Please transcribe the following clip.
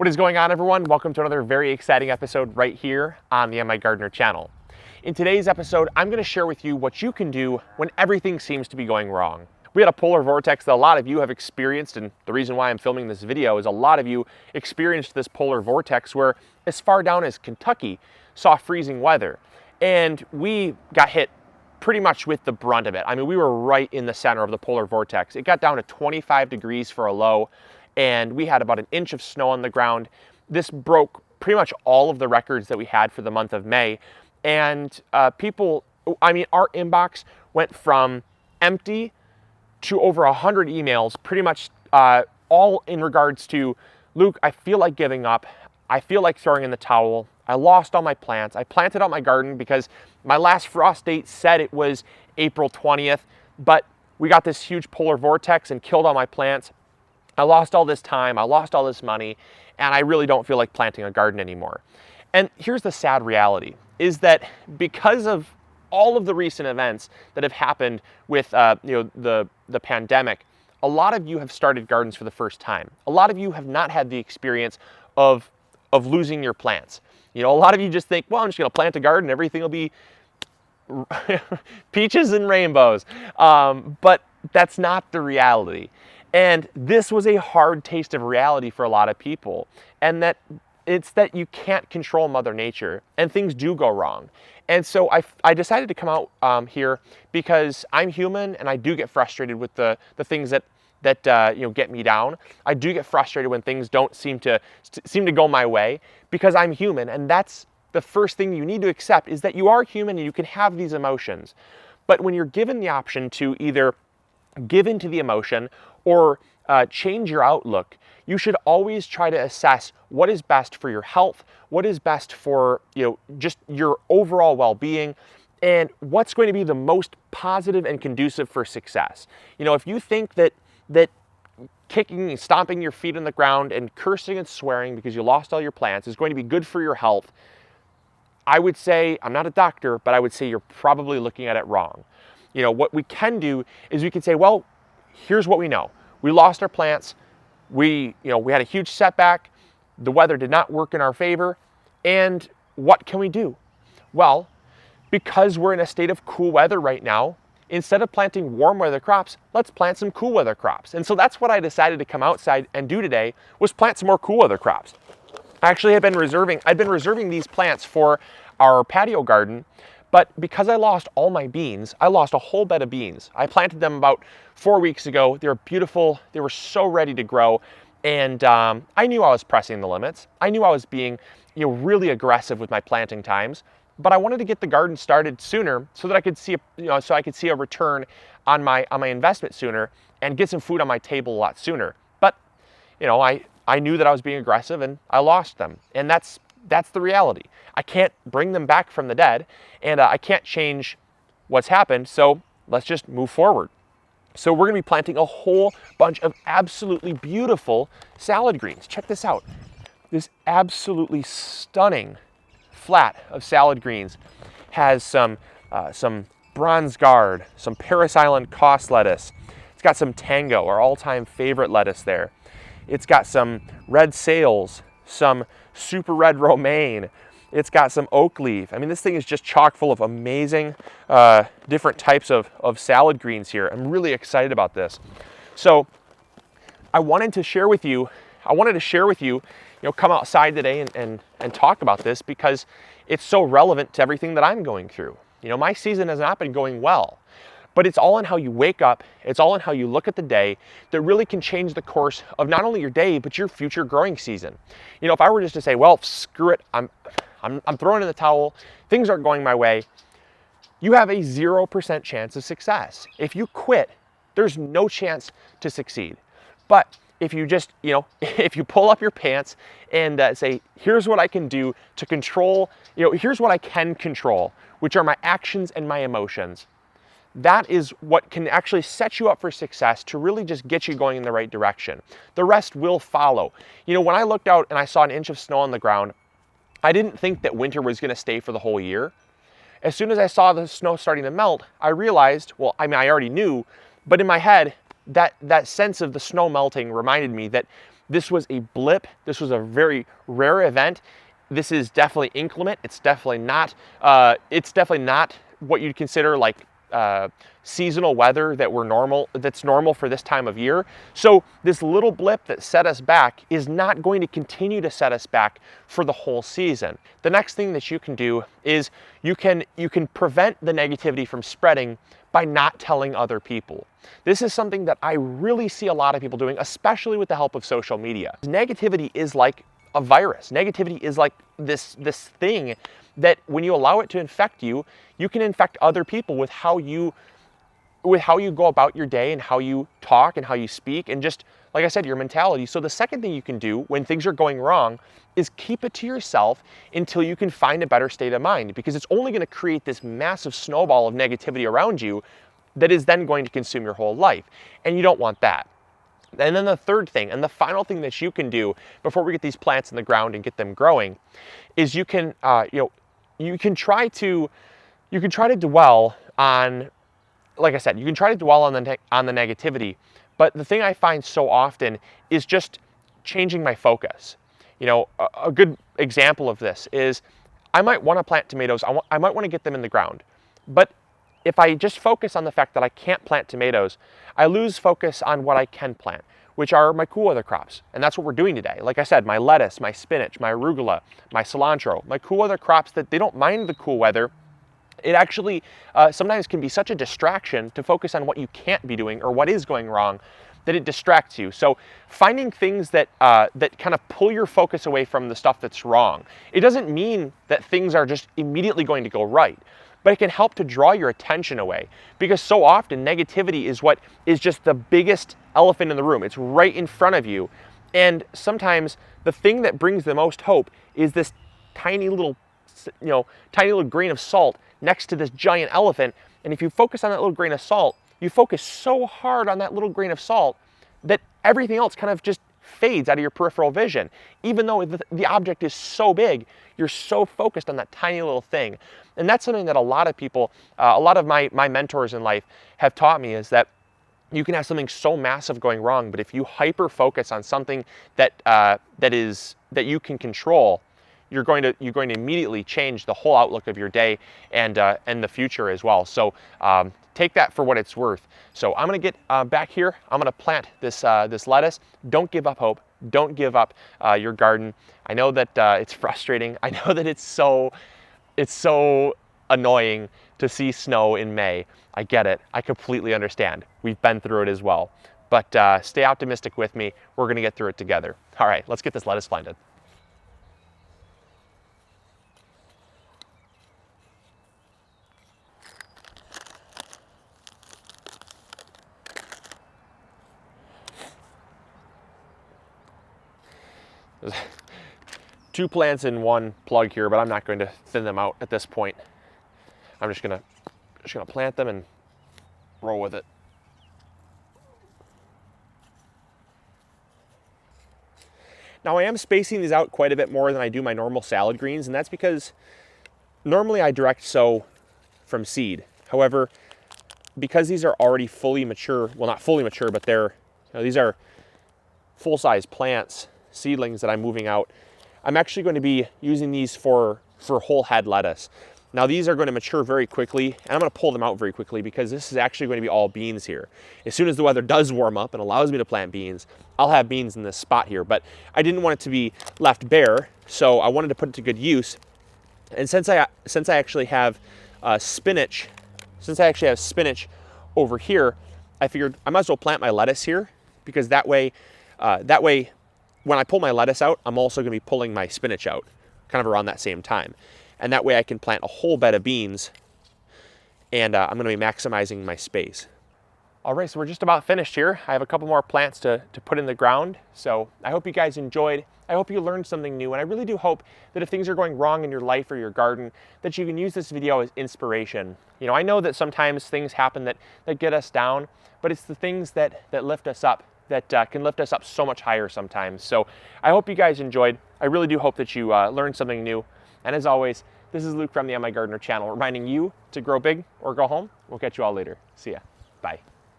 What is going on, everyone? Welcome to another very exciting episode right here on the MIgardener channel. In today's episode, I'm going to share with you what you can do when everything seems to be going wrong. We had a polar vortex that a lot of you have experienced, and the reason why I'm filming this video is a lot of you experienced this polar vortex where as far down as Kentucky saw freezing weather, and we got hit pretty much with the brunt of it. I mean, we were right in the center of the polar vortex. It got down to 25 degrees for a low, and we had about an inch of snow on the ground. This broke pretty much all of the records that we had for the month of May. And our inbox went from empty to over 100 emails, pretty much all in regards to, Luke, I feel like giving up. I feel like throwing in the towel. I lost all my plants. I planted out my garden because my last frost date said it was April 20th, but we got this huge polar vortex and killed all my plants. I lost all this time, I lost all this money, and I really don't feel like planting a garden anymore. And here's the sad reality, is that because of all of the recent events that have happened with the pandemic, a lot of you have started gardens for the first time. A lot of you have not had the experience of losing your plants. You know, a lot of you just think, well, I'm just gonna plant a garden, everything will be peaches and rainbows. But that's not the reality. And this was a hard taste of reality for a lot of people. And that it's that you can't control Mother Nature and things do go wrong. And so I decided to come out here because I'm human and I do get frustrated with the things that get me down. I do get frustrated when things don't seem to go my way because I'm human. And that's the first thing you need to accept, is that you are human and you can have these emotions. But when you're given the option to either give into the emotion or change your outlook, you should always try to assess what is best for your health, what is best for just your overall well-being, and what's going to be the most positive and conducive for success. You know, if you think that kicking and stomping your feet on the ground and cursing and swearing because you lost all your plants is going to be good for your health, I would say, I'm not a doctor, but I would say you're probably looking at it wrong. You know, what we can do is we can say, well, here's what we know. We lost our plants. We had a huge setback. The weather did not work in our favor. And what can we do? Well, because we're in a state of cool weather right now, instead of planting warm weather crops, let's plant some cool weather crops. And so that's what I decided to come outside and do today, was plant some more cool weather crops. Actually, I've been reserving these plants for our patio garden, but because I lost all my beans, I lost a whole bed of beans. I planted them about 4 weeks ago. They were beautiful. They were so ready to grow. And I knew I was pressing the limits. I knew I was being really aggressive with my planting times, but I wanted to get the garden started sooner so that I could see a return on my investment sooner and get some food on my table a lot sooner. But I knew that I was being aggressive and I lost them. And that's the reality. I can't bring them back from the dead, and I can't change what's happened, so let's just move forward. So we're gonna be planting a whole bunch of absolutely beautiful salad greens. Check this out. This absolutely stunning flat of salad greens has some Bronze Guard, some Paris Island Cost lettuce. It's got some Tango, our all-time favorite lettuce there. It's got some red sales, some super red romaine. It's got some oak leaf. I mean, this thing is just chock full of amazing different types of salad greens here. I'm really excited about this. So I wanted to share with you, come outside today and talk about this because it's so relevant to everything that I'm going through. You know, my season has not been going well, but it's all in how you wake up. It's all in how you look at the day that really can change the course of not only your day, but your future growing season. You know, if I were just to say, well, screw it, I'm throwing in the towel, things aren't going my way, you have a 0% chance of success. If you quit, there's no chance to succeed. But if you just, if you pull up your pants and say, here's what I can do to control, here's what I can control, which are my actions and my emotions. That is what can actually set you up for success, to really just get you going in the right direction. The rest will follow. You know, when I looked out and I saw an inch of snow on the ground, I didn't think that winter was gonna stay for the whole year. As soon as I saw the snow starting to melt, I realized, well, I already knew, but in my head, that sense of the snow melting reminded me that this was a blip. This was a very rare event. This is definitely inclement. It's definitely not what you'd consider like seasonal weather that's normal for this time of year. So this little blip that set us back is not going to continue to set us back for the whole season. The next thing that you can do is you can prevent the negativity from spreading by not telling other people. This is something that I really see a lot of people doing, especially with the help of social media. Negativity is like a virus. Negativity is like this thing that when you allow it to infect you, you can infect other people with how you go about your day and how you talk and how you speak and just, like I said, your mentality. So the second thing you can do when things are going wrong is keep it to yourself until you can find a better state of mind, because it's only going to create this massive snowball of negativity around you that is then going to consume your whole life. And you don't want that. And then the third thing, and the final thing that you can do before we get these plants in the ground and get them growing, is you can try to dwell on, like I said, you can try to dwell on the negativity. But the thing I find so often is just changing my focus. You know, a good example of this is I might want to plant tomatoes. I might want to get them in the ground, but if I just focus on the fact that I can't plant tomatoes, I lose focus on what I can plant, which are my cool weather crops. And that's what we're doing today. Like I said, my lettuce, my spinach, my arugula, my cilantro, my cool weather crops that they don't mind the cool weather. It actually sometimes can be such a distraction to focus on what you can't be doing or what is going wrong that it distracts you. So finding things that kind of pull your focus away from the stuff that's wrong. It doesn't mean that things are just immediately going to go right, but it can help to draw your attention away, because so often negativity is what is just the biggest elephant in the room. It's right in front of you. And sometimes the thing that brings the most hope is this tiny little grain of salt next to this giant elephant. And if you focus on that little grain of salt, you focus so hard on that little grain of salt that everything else kind of just fades out of your peripheral vision. Even though the object is so big, you're so focused on that tiny little thing. And that's something that a lot of people, a lot of my mentors in life have taught me, is that you can have something so massive going wrong, but if you hyper focus on something that you can control, you're going to immediately change the whole outlook of your day and the future as well. So take that for what it's worth. So I'm going to get back here. I'm going to plant this lettuce. Don't give up hope. Don't give up your garden. I know that it's frustrating. I know that it's so annoying to see snow in May. I get it. I completely understand. We've been through it as well. But stay optimistic with me. We're going to get through it together. All right, let's get this lettuce planted. There's 2 plants in 1 plug here, but I'm not going to thin them out at this point. I'm just gonna plant them and roll with it. Now I am spacing these out quite a bit more than I do my normal salad greens, and that's because normally I direct sow from seed. However, because these are already fully mature, well, not fully mature, but these are full-size plants, seedlings that I'm moving out, I'm actually going to be using these for whole head lettuce. Now these are going to mature very quickly, and I'm going to pull them out very quickly because this is actually going to be all beans here. As soon as the weather does warm up and allows me to plant beans, I'll have beans in this spot here, but I didn't want it to be left bare, so I wanted to put it to good use. And since I actually have spinach over here, I figured I might as well plant my lettuce here, because that way when I pull my lettuce out, I'm also going to be pulling my spinach out kind of around that same time. And that way I can plant a whole bed of beans, and I'm going to be maximizing my space. All right, so we're just about finished here. I have a couple more plants to put in the ground. So I hope you guys enjoyed. I hope you learned something new. And I really do hope that if things are going wrong in your life or your garden, that you can use this video as inspiration. You know, I know that sometimes things happen that get us down, but it's the things that lift us up, that can lift us up so much higher sometimes. So I hope you guys enjoyed. I really do hope that you learned something new. And as always, this is Luke from the MIgardener channel, reminding you to grow big or go home. We'll catch you all later. See ya. Bye.